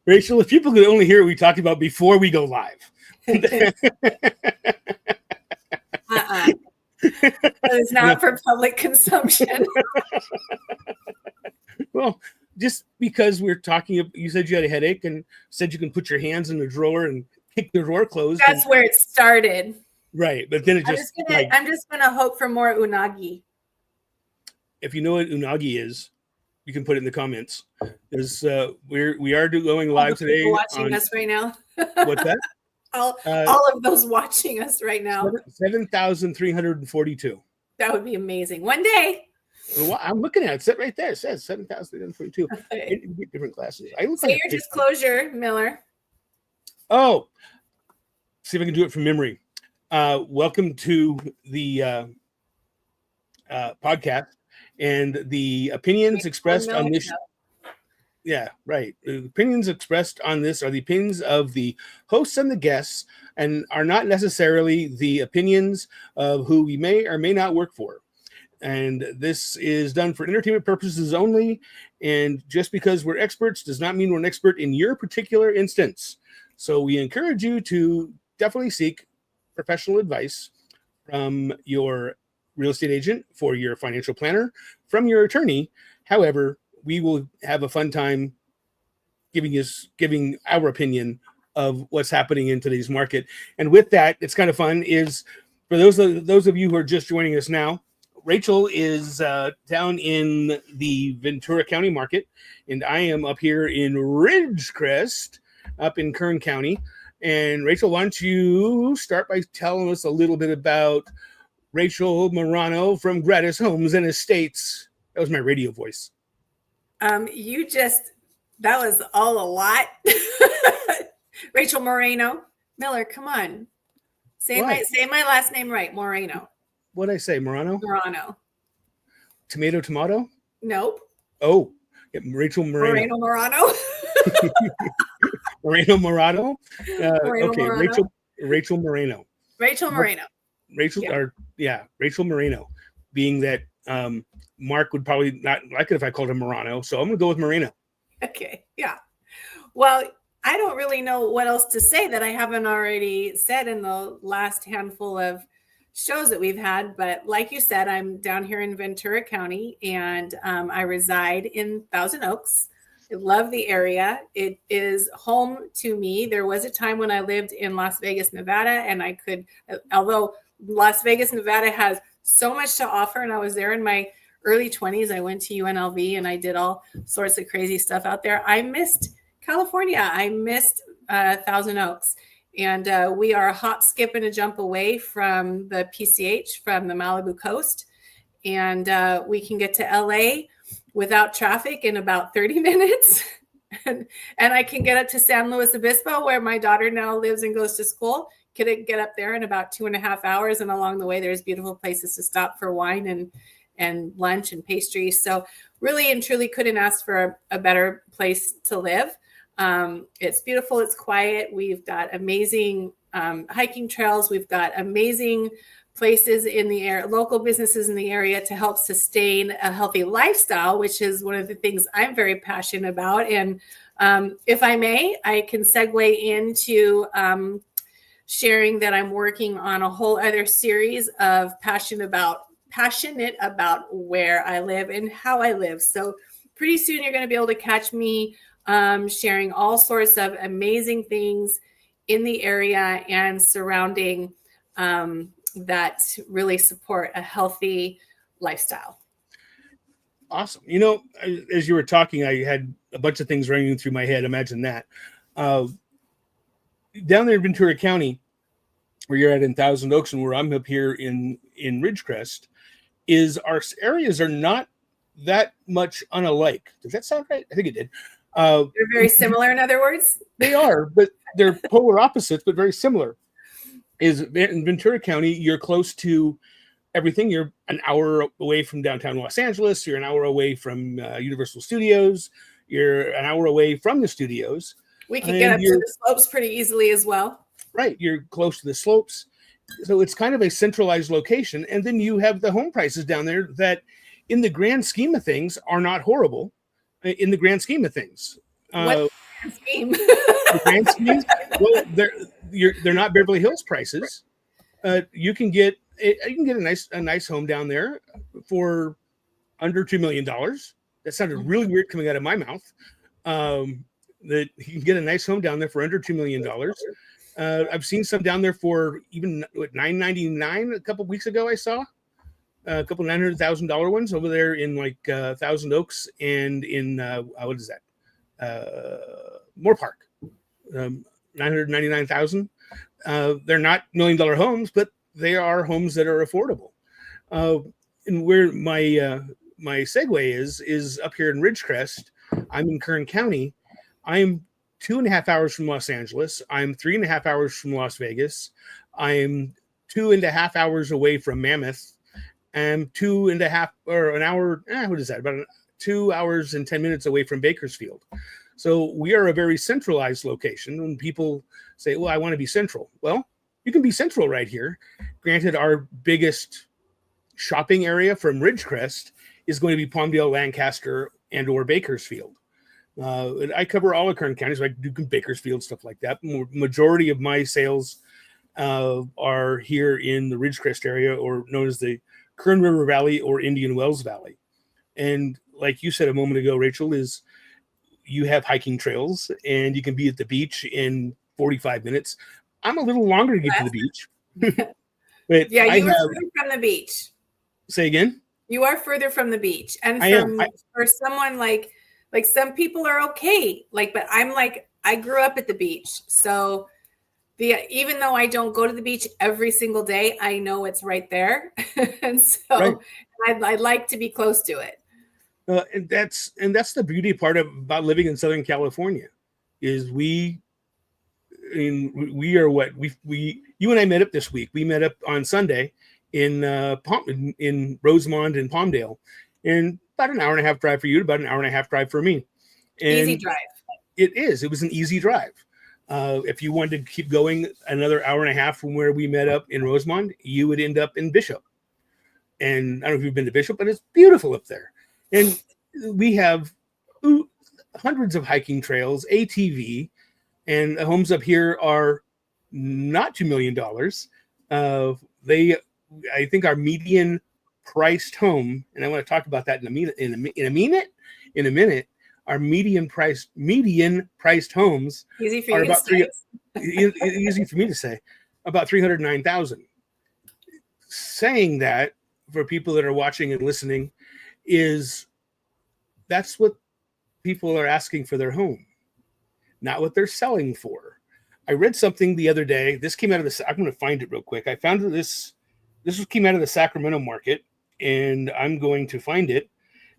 Rachel, if people could only hear what we talked about before we go live. It's not for public consumption. Well, just because we're talking, you said you had a headache and said you can put your hands in the drawer and kick the drawer closed. That's where it started. Right, but then I'm just gonna hope for more unagi. If you know what unagi is, you can put it in the comments. There's we are going live today. Watching us right now. What's that? all of those watching us right now. 7,342. That would be amazing. One day. Well, I'm looking at it. Sit right there. It says 7,342. Different classes. Say your disclosure, Miller. Oh, see if I can do it from memory. Welcome to the podcast and the opinions expressed on this. Yeah, right. The opinions expressed on this are the opinions of the hosts and the guests and are not necessarily the opinions of who we may or may not work for. And this is done for entertainment purposes only. And just because we're experts does not mean we're an expert in your particular instance. So we encourage you to definitely seek professional advice from your real estate agent, for your financial planner, from your attorney. However, we will have a fun time giving our opinion of what's happening in today's market. And with that, it's kind of fun is for those of you who are just joining us now, Rachel is down in the Ventura County market, and I am up here in Ridgecrest, up in Kern County. And Rachel, why don't you start by telling us a little bit about Rachel Marano from Gratis Homes and Estates. That was my radio voice. That was all a lot. Rachel Moreno. Miller, come on. Say my last name right, Moreno. What did I say, Morano? Morano. Tomato? Nope. Oh, yeah, Rachel Moreno. Moreno Morano. Moreno Morano? Moreno okay, Morano. Rachel Moreno. Rachel Moreno. Rachel Moreno, being that Mark would probably not like it if I called him Morano, so I'm going to go with Moreno. Okay, yeah. Well, I don't really know what else to say that I haven't already said in the last handful of shows that we've had. But like you said, I'm down here in Ventura County, and I reside in Thousand Oaks. I love the area. It is home to me. There was a time when I lived in Las Vegas, Nevada, and I could, although Las Vegas, Nevada has so much to offer, and I was there in my early 20s. I went to UNLV and I did all sorts of crazy stuff out there. I missed California. I missed Thousand Oaks. And we are a hop, skip, and a jump away from the PCH, from the Malibu coast. And we can get to LA without traffic in about 30 minutes. and I can get up to San Luis Obispo, where my daughter now lives and goes to school. Could get up there in about 2.5 hours. And along the way, there's beautiful places to stop for wine and lunch and pastries. So really and truly couldn't ask for a better place to live. It's beautiful. It's quiet. We've got amazing hiking trails. We've got amazing places in the area, local businesses in the area to help sustain a healthy lifestyle, which is one of the things I'm very passionate about. And if I may, I can segue into sharing that I'm working on a whole other series of passionate about where I live and how I live. So pretty soon you're going to be able to catch me sharing all sorts of amazing things in the area and surrounding that really support a healthy lifestyle. Awesome. You know, as you were talking, I had a bunch of things ringing through my head. Imagine that. Down there in Ventura County, where you're at in Thousand Oaks and where I'm up here in Ridgecrest, is our areas are not that much unalike. Does that sound right? I think it did. They're very similar, in other words? They are, but they're polar opposites, but very similar. Is in Ventura County, you're close to everything. You're an hour away from downtown Los Angeles. You're an hour away from Universal Studios. You're an hour away from the studios. We can get up to the slopes pretty easily as well. Right. You're close to the slopes. So it's kind of a centralized location. And then you have the home prices down there that in the grand scheme of things are not horrible in the grand scheme of things. grand scheme. The grand scheme, well, they're not Beverly Hills prices. You can get a nice home down there for under $2 million. That sounded really weird coming out of my mouth. That you can get a nice home down there for under $2 million. I've seen some down there for even $999 a couple weeks ago. I saw a couple $900,000 ones over there in like Thousand Oaks and in what is that? Moore Park, 999,000. They're not $1 million homes, but they are homes that are affordable. And where my segue is up here in Ridgecrest. I'm in Kern County. I'm 2.5 hours from Los Angeles. I'm 3.5 hours from Las Vegas. I'm 2.5 hours away from Mammoth. I'm 2.5 or an hour. What is that? About 2 hours and 10 minutes away from Bakersfield. So we are a very centralized location. When people say, well, I want to be central. Well, you can be central right here. Granted, our biggest shopping area from Ridgecrest is going to be Palmdale, Lancaster, and or Bakersfield. I cover all of Kern County, so I do Bakersfield, stuff like that. Majority of my sales are here in the Ridgecrest area, or known as the Kern River Valley or Indian Wells Valley. And like you said a moment ago, Rachel, is you have hiking trails and you can be at the beach in 45 minutes. I'm a little longer to get to the beach. But yeah, you are further from the beach. Say again? You are further from the beach. And for someone like some people are okay. But I'm like, I grew up at the beach. So even though I don't go to the beach every single day, I know it's right there. And so I'd like to be close to it. And that's the beauty part about living in Southern California is we are what you and I met up this week. We met up on Sunday in Rosemont and Palmdale, and about an hour and a half drive for you, about an hour and a half drive for me. And easy drive. It was an easy drive. If you wanted to keep going another hour and a half from where we met up in Rosemont, you would end up in Bishop. And I don't know if you've been to Bishop, but it's beautiful up there. And we have hundreds of hiking trails, ATV, and the homes up here are not $2 million. I think our median priced home, and I want to talk about that in a minute. Our median priced homes easy for you to say. Easy for me to say, about $309,000. Saying that for people that are watching and listening is that's what people are asking for their home, not what they're selling for. I read something the other day. This came out of I'm going to find it real quick. I found this came out of the Sacramento market, and I'm going to find it.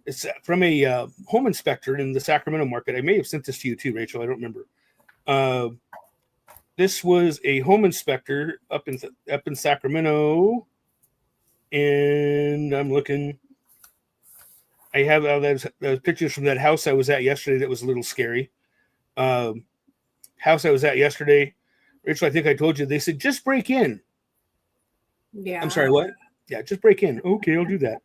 It's from a home inspector in the Sacramento market. I may have sent this to you too, Rachel. I don't remember. This was a home inspector up in Sacramento, and I'm looking. I have those pictures from that house I was at yesterday. That was a little scary. House I was at yesterday, Rachel. I think I told you. They said just break in. Yeah. I'm sorry. What? Yeah, just break in. Okay, I'll do that.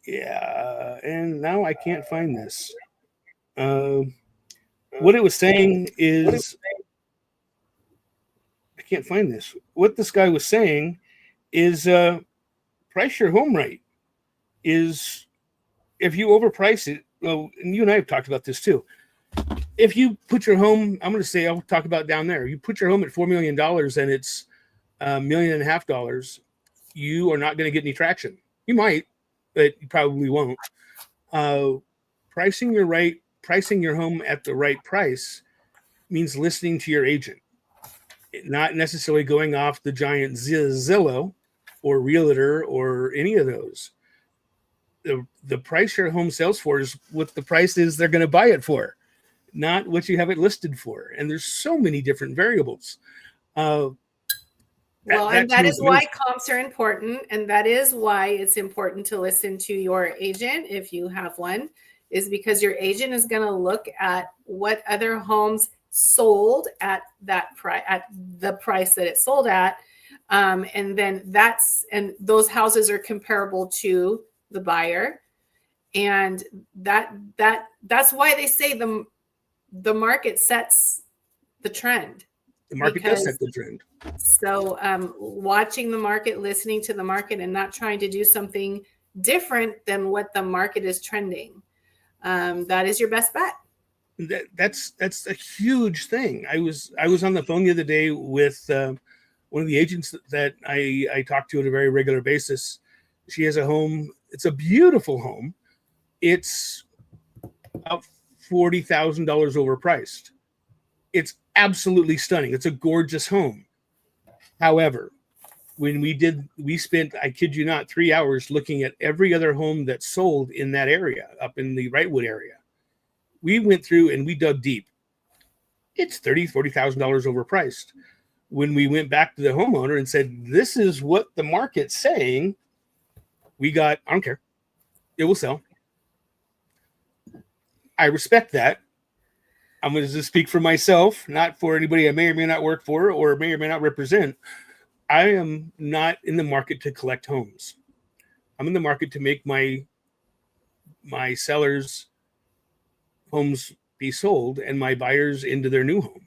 Yeah, and now I can't find this. What it was saying is, I can't find this. What this guy was saying is, price your home right. Is if you overprice it. Well, and you and I have talked about this too. If you put your home, I'll talk about down there. You put your home at $4 million and it's $1.5 million. You are not going to get any traction. You might, but you probably won't. Pricing your home at the right price means listening to your agent, not necessarily going off the giant Zillow or Realtor or any of those. The price your home sells for is what the price is they're going to buy it for, not what you have it listed for. And there's so many different variables. And that is why comps are important. And that is why it's important to listen to your agent, if you have one, is because your agent is going to look at what other homes sold at that price, at the price that it sold at. And then those houses are comparable to the buyer. And that's why they say the market sets the trend. The market does set the trend. So watching the market, listening to the market, and not trying to do something different than what the market is trending. That is your best bet. That's a huge thing. I was on the phone the other day with one of the agents that I talk to on a very regular basis. She has a home. It's a beautiful home. It's about $40,000 overpriced. It's absolutely stunning. It's a gorgeous home. However, when we spent, I kid you not, 3 hours looking at every other home that sold in that area, up in the Wrightwood area. We went through and we dug deep. It's $40,000 overpriced. When we went back to the homeowner and said, this is what the market's saying, we got, I don't care. It will sell. I respect that. I'm going to just speak for myself, not for anybody I may or may not work for or may or may not represent. I am not in the market to collect homes. I'm in the market to make my sellers' homes be sold and my buyers into their new home.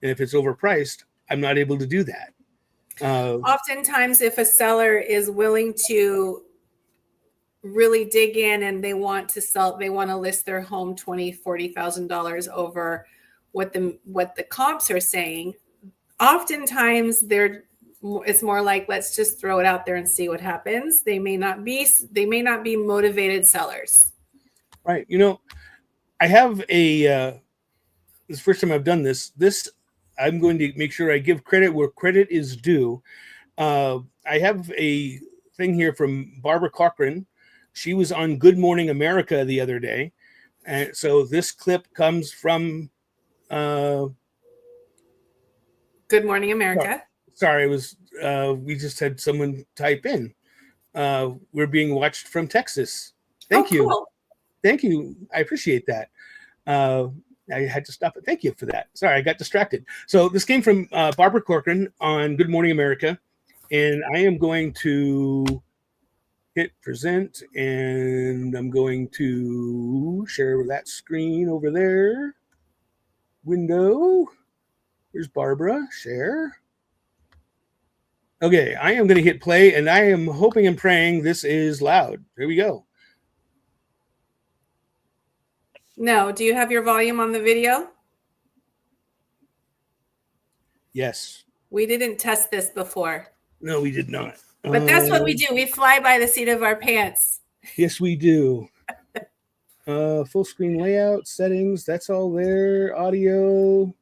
And if it's overpriced, I'm not able to do that. Oftentimes, if a seller is willing to really dig in and they want to sell, they want to list their home $20,000-$40,000 over what the comps are saying. Oftentimes, it's more like, let's just throw it out there and see what happens. They may not be motivated sellers. Right. You know, I have this is the first time I've done this. I'm going to make sure I give credit where credit is due. I have a thing here from Barbara Cochran. She was on Good Morning America the other day. And so this clip comes from Good Morning America. Sorry, it was we just had someone type in. We're being watched from Texas. Thank you. Cool. Thank you. I appreciate that. I had to stop it. Thank you for that. Sorry, I got distracted. So this came from Barbara Corcoran on Good Morning America. And I am going to hit present. And I'm going to share that screen over there. Window. Here's Barbara. Share. Okay, I am going to hit play. And I am hoping and praying this is loud. Here we go. No. Do you have your volume on the video? Yes. We didn't test this before. No, we did not. But that's what we do. We fly by the seat of our pants. Yes, we do. Full screen layout, settings, that's all there. Audio.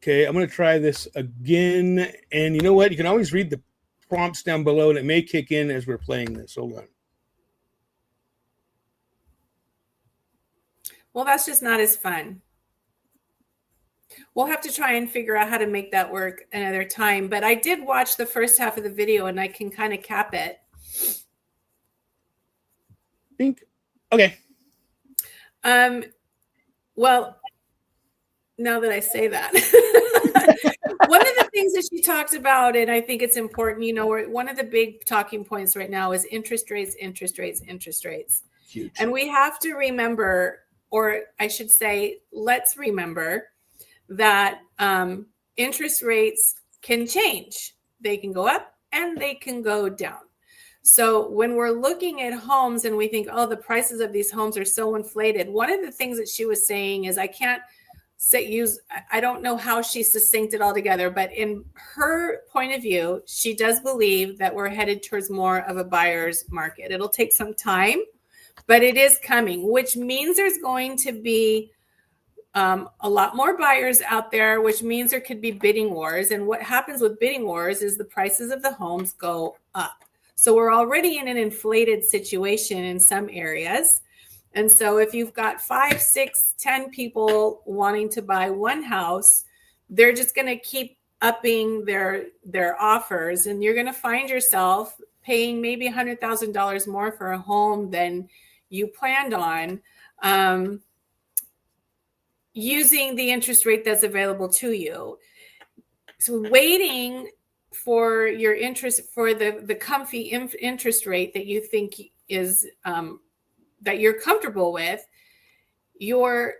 Okay, I'm going to try this again. And you know what? You can always read the prompts down below, and it may kick in as we're playing this. Hold on. Well, that's just not as fun. We'll have to try and figure out how to make that work another time. But I did watch the first half of the video, and I can kind of cap it. Think. Okay. Well, now that I say that, one of the things that she talked about, and I think it's important, you know, one of the big talking points right now is interest rates. Huge. And we have to remember, or I should say, let's remember that interest rates can change. They can go up and they can go down. So when we're looking at homes and we think, oh, the prices of these homes are so inflated, one of the things that she was saying is, I don't know how she succinct it all together, but in her point of view, she does believe that we're headed towards more of a buyer's market. It'll take some time, but it is coming, which means there's going to be a lot more buyers out there, which means there could be bidding wars. And what happens with bidding wars is the prices of the homes go up. So we're already in an inflated situation in some areas. And so if you've got 5, 6, 10 people wanting to buy one house, they're just going to keep upping their offers. And you're going to find yourself paying maybe $100,000 more for a home than you planned on, using the interest rate that's available to you. So waiting for your interest, for the comfy interest rate that you think is that you're comfortable with, you're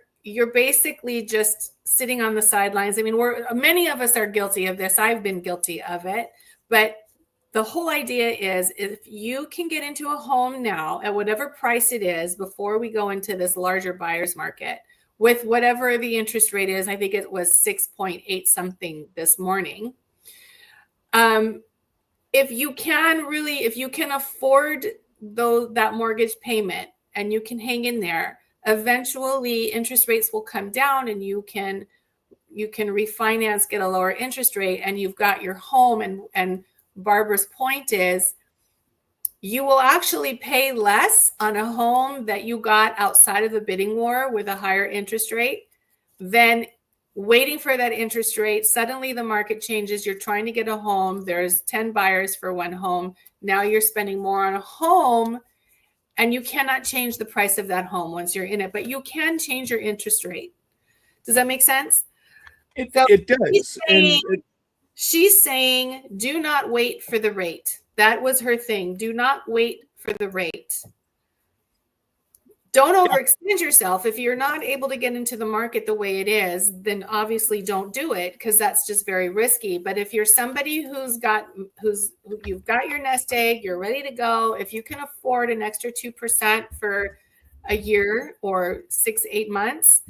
basically just sitting on the sidelines. I mean, many of us are guilty of this. I've been guilty of it. But the whole idea is, if you can get into a home now at whatever price it is before we go into this larger buyer's market with whatever the interest rate is, I think it was 6.8 something this morning. If you can afford that mortgage payment and you can hang in there, eventually interest rates will come down and you can refinance, get a lower interest rate, and you've got your home. And Barbara's point is, you will actually pay less on a home that you got outside of a bidding war with a higher interest rate than waiting for that interest rate. Suddenly the market changes. You're trying to get a home. There's 10 buyers for one home. Now you're spending more on a home, and you cannot change the price of that home once you're in it, but you can change your interest rate. Does that make sense? It does. She's saying, do not wait for the rate. That was her thing. Do not wait for the rate. Don't overextend yourself. If you're not able to get into the market the way it is, then obviously don't do it, because that's just very risky. But if you're somebody you've got your nest egg, you're ready to go, if you can afford an extra 2% for a year or 6-8 months,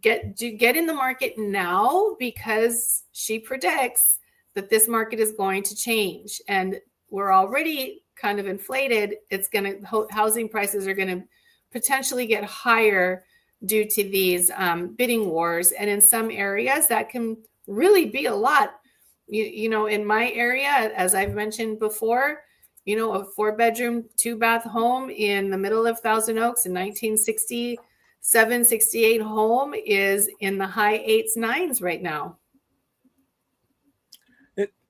get in the market now, because she predicts that this market is going to change, and we're already kind of inflated. Housing prices are going to potentially get higher due to these bidding wars. And in some areas that can really be a lot. You know, in my area, as I've mentioned before, a 4-bedroom, 2-bath home in the middle of Thousand Oaks, in 1967, 68 home is in the high 8s, 9s right now.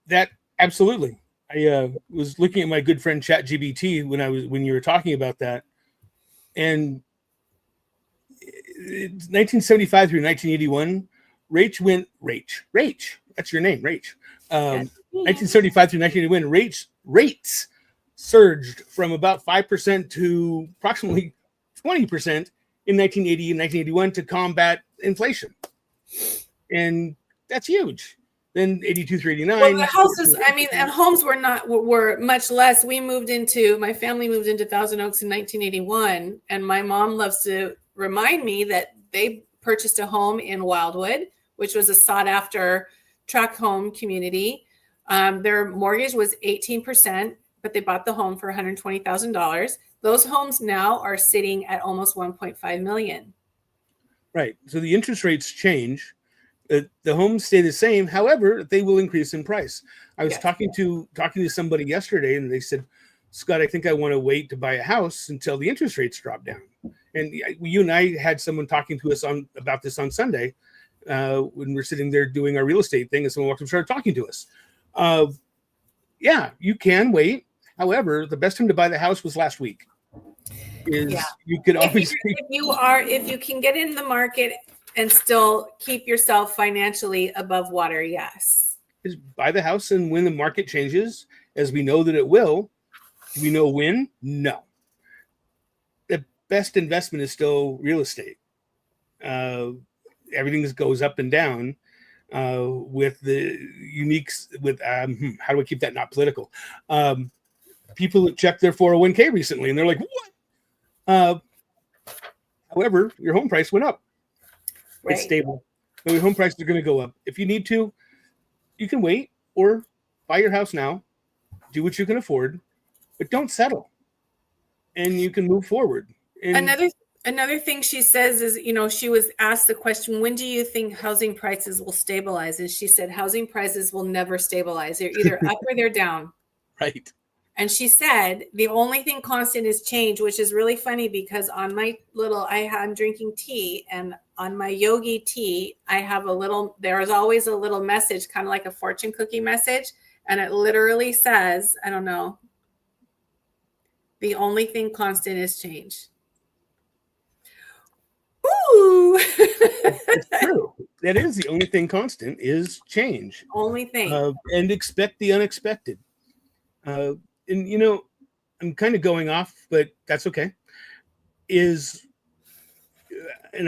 That absolutely. I was looking at my good friend ChatGPT when you were talking about that. And 1975 through 1981, Rach, that's your name, Rach. 1975 through 1981, rates surged from about 5% to approximately 20% in 1980 and 1981 to combat inflation. And that's huge. Then 82 through 89. Well, the houses, and homes were much less. My family moved into Thousand Oaks in 1981. And my mom loves to remind me that they purchased a home in Wildwood, which was a sought after tract home community. Their mortgage was 18%, but they bought the home for $120,000. Those homes now are sitting at almost $1.5 million. Right. So the interest rates change. The homes stay the same. However, they will increase in price. I was talking to somebody yesterday, and they said, Scott, I think I want to wait to buy a house until the interest rates drop down. And you and I had someone talking to us about this on Sunday when we're sitting there doing our real estate thing, and someone walked up and started talking to us. Yeah, you can wait. However, the best time to buy the house was last week. You could always if you can get in the market and still keep yourself financially above water, yes. Is buy the house, and when the market changes, as we know that it will, do we know when? No. The best investment is still real estate. Everything goes up and down with the uniques. With how do I keep that not political? People that checked their 401k recently, and they're like, "What?" However, your home price went up. Right. It's stable. So your home prices are going to go up. If you need to, you can wait or buy your house now. Do what you can afford, but don't settle. And you can move forward. And another thing she says is, she was asked the question, when do you think housing prices will stabilize? And she said, housing prices will never stabilize. They're either up or they're down. Right. And she said, the only thing constant is change, which is really funny because on my I'm drinking tea, and on my Yogi tea, there is always a little message, kind of like a fortune cookie message. And it literally says, I don't know, the only thing constant is change. Ooh. Boo. It's true. That is the only thing constant is change. Only thing. And expect the unexpected. And you know, I'm kind of going off, but that's okay. And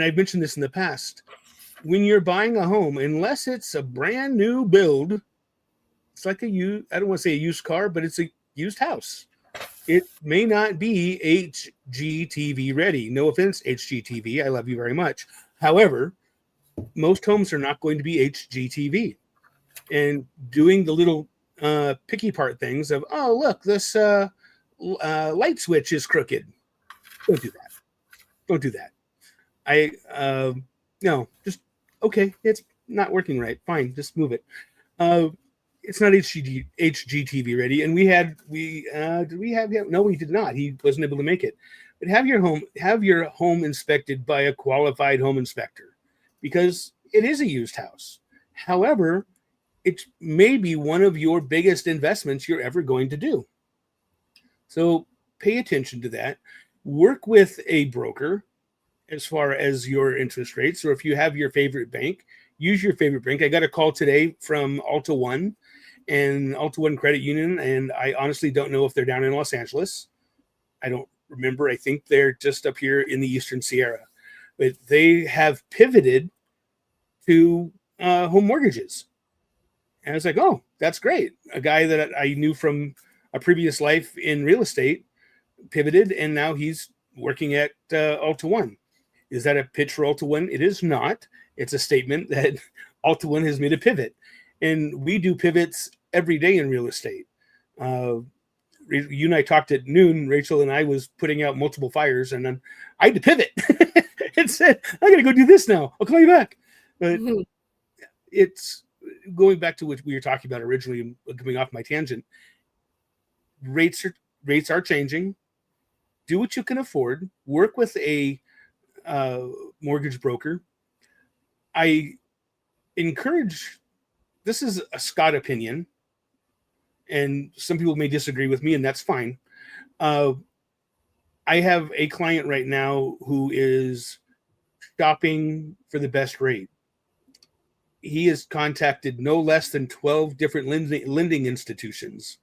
I've mentioned this in the past, when you're buying a home, unless it's a brand new build, it's like I don't want to say a used car, but it's a used house. It may not be HGTV ready. No offense, HGTV. I love you very much. However, most homes are not going to be HGTV. And doing the little picky part things of, oh, look, this light switch is crooked. Don't do that. Don't do that. No, just, okay, it's not working right. Fine, just move it. It's not HGTV ready. And did we have him? No, we did not. He wasn't able to make it. But have your home inspected by a qualified home inspector, because it is a used house. However, it may be one of your biggest investments you're ever going to do. So pay attention to that. Work with a broker as far as your interest rates, or if you have your favorite bank, use your favorite bank. I got a call today from Alta One and Alta One Credit Union, and I honestly don't know if they're down in Los Angeles. I don't remember. I think they're just up here in the Eastern Sierra, but they have pivoted to home mortgages. And I was like, oh, that's great. A guy that I knew from a previous life in real estate pivoted, and now he's working at Alta One. Is that a pitch for Alta One? It is not. It's a statement that Alta One has made a pivot. And we do pivots every day in real estate. You and I talked at noon. Rachel and I was putting out multiple fires, and then I had to pivot and said, I got to go do this now. I'll call you back. But it's going back to what we were talking about originally, coming off my tangent. Rates are changing. Do what you can afford. Work with a mortgage broker. I encourage, this is a Scott opinion, and some people may disagree with me, and that's fine. I have a client right now who is shopping for the best rate. He has contacted no less than 12 different lending institutions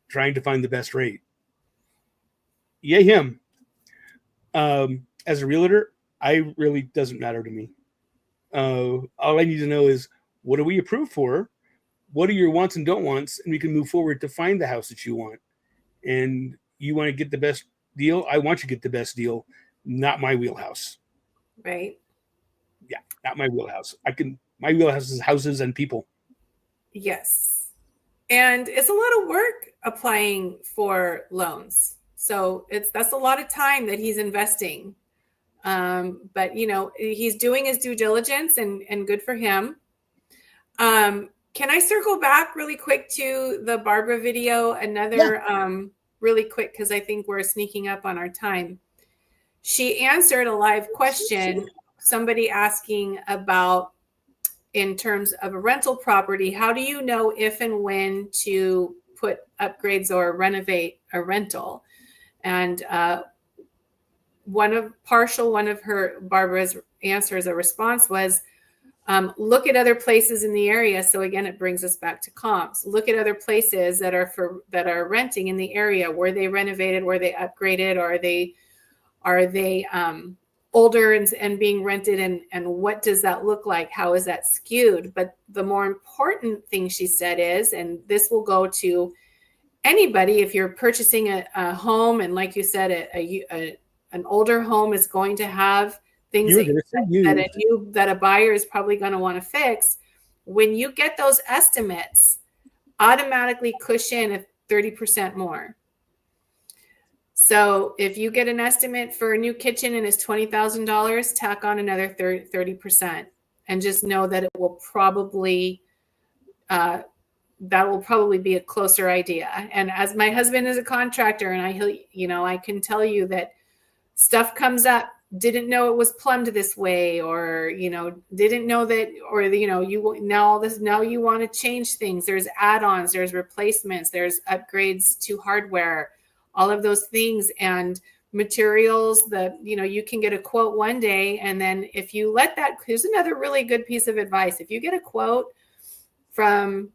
trying to find the best rate. Yay him. As a realtor, I really doesn't matter to me. All I need to know is, what are we approved for? What are your wants and don't wants? And we can move forward to find the house that you want. And you want to get the best deal? I want you to get the best deal, not my wheelhouse. Right. Yeah, not my wheelhouse. My wheelhouse is houses and people. Yes. And it's a lot of work applying for loans. So that's a lot of time that he's investing. But he's doing his due diligence, and good for him. Can I circle back really quick to the Barbara video? Really quick, because I think we're sneaking up on our time. She answered a live question, somebody asking about, in terms of a rental property, how do you know if and when to put upgrades or renovate a rental? And one of Barbara's answers, a response was, look at other places in the area. So again, it brings us back to comps. Look at other places that are renting in the area. Were they renovated? Were they upgraded? Are they older and being rented? And what does that look like? How is that skewed? But the more important thing she said is, and this will go to anybody, if you're purchasing a home, and like you said, an older home is going to have things that a buyer is probably going to want to fix. When you get those estimates, automatically cushion 30% more. So if you get an estimate for a new kitchen and it's $20,000, tack on another 30%, and just know that it will probably be a closer idea. And as my husband is a contractor, and I can tell you that stuff comes up, didn't know it was plumbed this way, or didn't know that, or now you want to change things. There's add-ons, there's replacements, there's upgrades to hardware, all of those things. And materials that, you can get a quote one day. And then if you let that, here's another really good piece of advice. If you get a quote from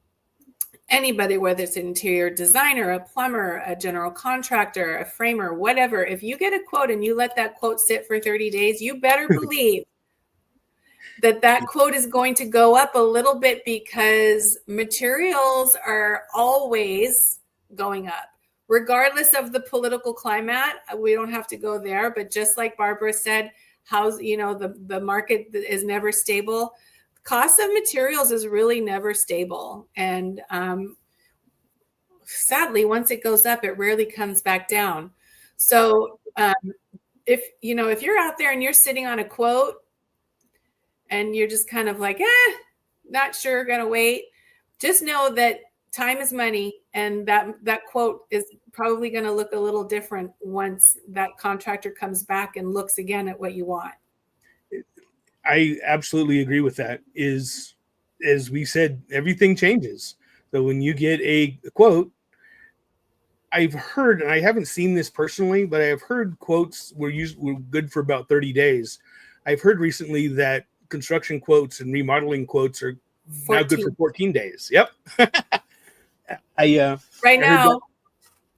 anybody, whether it's an interior designer, a plumber, a general contractor, a framer, whatever, if you get a quote and you let that quote sit for 30 days, you better believe that quote is going to go up a little bit, because materials are always going up. Regardless of the political climate, we don't have to go there. But just like Barbara said, the market is never stable. Cost of materials is really never stable. And sadly, once it goes up, it rarely comes back down. So if you're out there and you're sitting on a quote and you're just kind of like, not sure, gonna wait, just know that time is money, and that quote is probably going to look a little different once that contractor comes back and looks again at what you want. I absolutely agree with that. As we said, everything changes. So when you get a quote, I've heard, and I haven't seen this personally, but I've heard quotes were good for about 30 days. I've heard recently that construction quotes and remodeling quotes are now good for 14 days. Yep. Right now,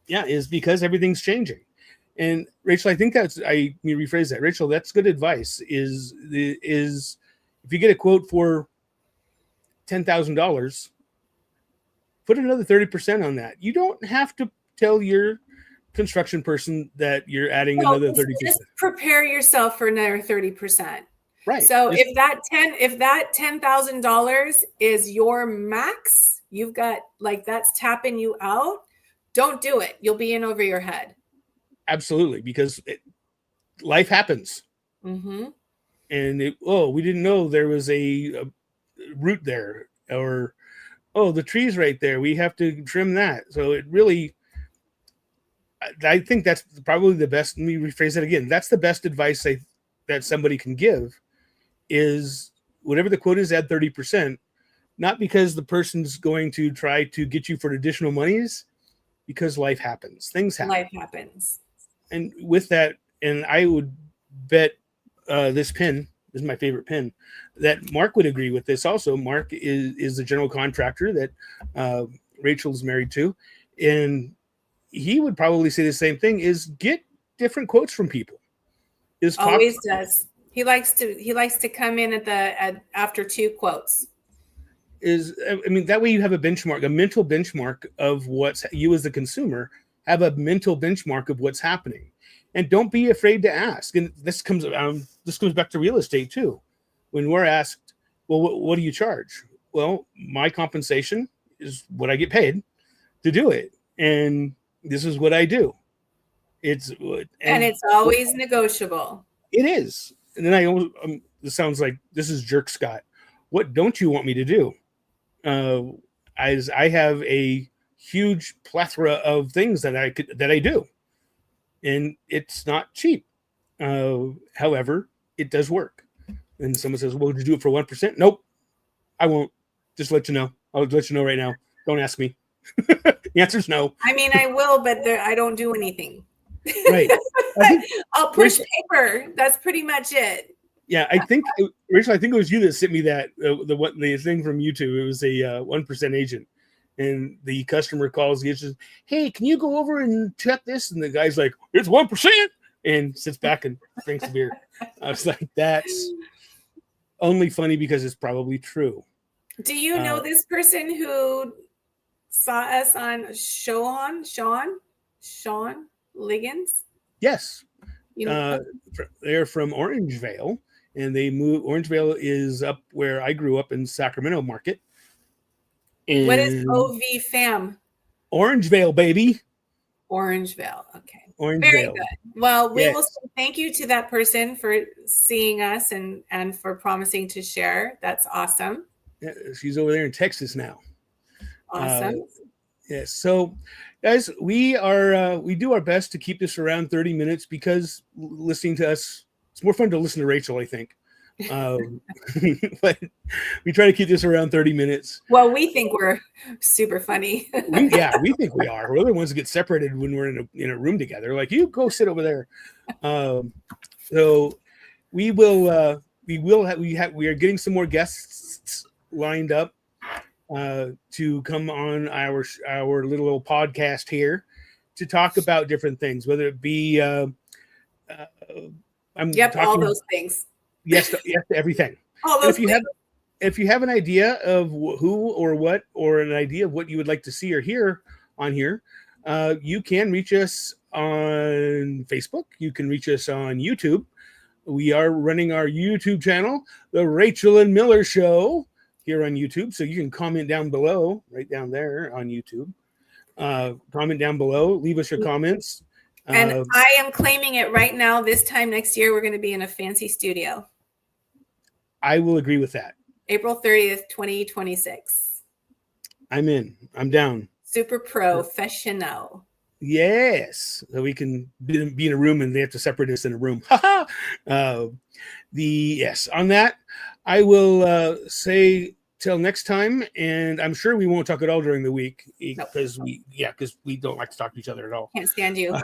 is because everything's changing. And Rachel, I think let me rephrase that. Rachel, that's good advice. Is if you get a quote for $10,000, put another 30% on that. You don't have to tell your construction person that you're adding another 30%. Just prepare yourself for another 30%. Right. So if that $10,000 is your max, you've got, that's tapping you out, don't do it. You'll be in over your head. Absolutely, because life happens. Mm-hmm. And we didn't know there was a root there, or the tree's right there, we have to trim that. So it really, I think that's probably the best. Let me rephrase that again. That's the best advice that somebody can give, is whatever the quote is, add 30%, not because the person's going to try to get you for additional monies, because life happens. Things happen. Life happens. And with that, and I would bet this pin is my favorite pin, that Mark would agree with this also. Mark is the general contractor that Rachel's married to, and he would probably say the same thing, is get different quotes from people. Always does. He likes to come in after two quotes. That way you have a benchmark, a mental benchmark of what's, you as the consumer have a mental benchmark of what's happening, and don't be afraid to ask. And this comes back to real estate too. When we're asked, well, what do you charge? Well, my compensation is what I get paid to do it, and this is what I do. And it's always negotiable. It is. And then this sounds like this is Jerk Scott. What don't you want me to do? As I have a huge plethora of things that I do, and it's not cheap. However, it does work. And someone says, well, would you do it for 1%? Nope, I won't. Just let you know. I'll let you know right now. Don't ask me. The answer is no. I mean, I will, but I don't do anything. Right. I'll push paper. That's pretty much it. Yeah, I think, Rachel, it was you that sent me that the thing from YouTube. It was a 1% agent, and the customer calls, he says, "Hey, can you go over and check this?" And the guy's like, "It's 1%," and sits back and drinks a beer. I was like, that's only funny because it's probably true. Do you know this person who saw us on Sean Liggins? Yes. They're from Orangevale, and they moved. Orangevale is up where I grew up in Sacramento Market. And what is OV fam? Orangevale, baby. Orangevale. Okay. Orangevale. Very good. Well, we will say thank you to that person for seeing us and for promising to share. That's awesome. Yeah, she's over there in Texas now. Awesome. Yes. So, guys, we do our best to keep this around 30 minutes because listening to us, it's more fun to listen to Rachel, I think. But we try to keep this around 30 minutes. Well, we think we're super funny. We think we are. We're the ones that get separated when we're in a room together. Like, you go sit over there. So we are getting some more guests lined up to come on our little old podcast here to talk about different things, whether it be all those things. Yes to everything. All those things. If you have an idea of who or what, or an idea of what you would like to see or hear on here, you can reach us on Facebook. You can reach us on YouTube. We are running our YouTube channel, The Rachel and Miller Show, here on YouTube. So you can comment down below, right down there on YouTube. Comment down below. Leave us your comments. And I am claiming it right now. This time next year, we're going to be in a fancy studio. I will agree with that. April 30th, 2026. I'm in. I'm down. Super professional. Yes. So we can be in a room and they have to separate us in a room. Yes. On that, I will say till next time. And I'm sure we won't talk at all during the week because we don't like to talk to each other at all. Can't stand you.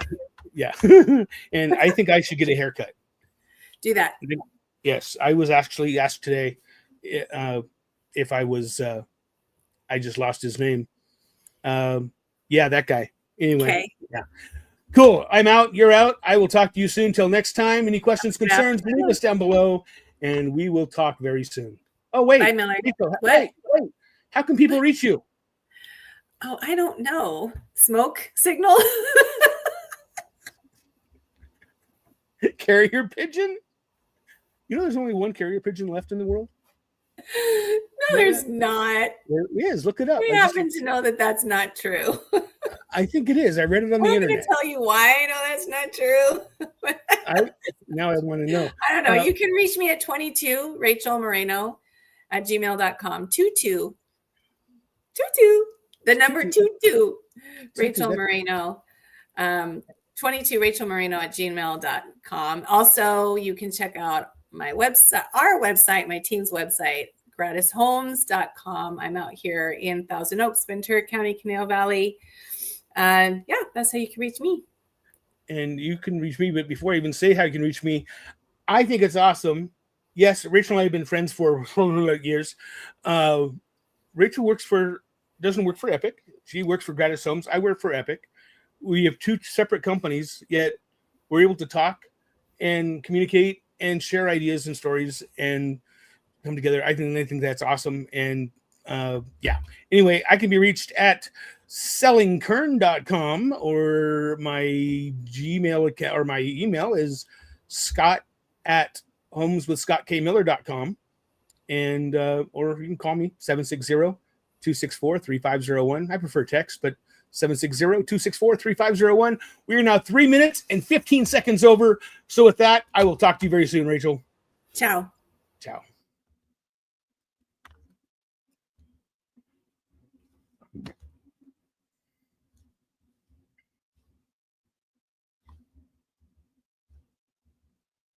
Yeah. And I think I should get a haircut. Do that. Yes. I was actually asked today if I was, I just lost his name. Yeah, that guy. Anyway. Okay. Yeah. Cool. I'm out. You're out. I will talk to you soon. Till next time. Any questions, concerns, leave us down below and we will talk very soon. Oh, wait. Bye, Miller. Wait. How can people reach you? Oh, I don't know. Smoke signal? Carrier pigeon? You know there's only one carrier pigeon left in the world? No, there's not. There is. Look it up. We happen to know that that's not true. I think it is. I read it on the internet. I'm going to tell you why I know that's not true. Now I want to know. I don't know. You can reach me at 22 Rachel Moreno at gmail.com. 22. The number 22 Rachel Moreno. 22 Rachel Moreno at gmail.com. Also, you can check out my website, my team's website, gratishomes.com. I'm out here in Thousand Oaks, Ventura County, Conejo Valley. And that's how you can reach me. And you can reach me, but before I even say how you can reach me, I think it's awesome. Yes, Rachel and I have been friends for years. Rachel doesn't work for Epic. She works for Gratis Homes. I work for Epic. We have two separate companies, yet we're able to talk and communicate and share ideas and stories and come together. I think that's awesome. And anyway, I can be reached at sellingkern.com, or my Gmail account, or my email is scott@homeswithscottkmiller.com. And or you can call me 760-264-3501. I prefer text, but 760-264-3501. We are now 3 minutes and 15 seconds over. So with that, I will talk to you very soon, Rachel. Ciao. Ciao.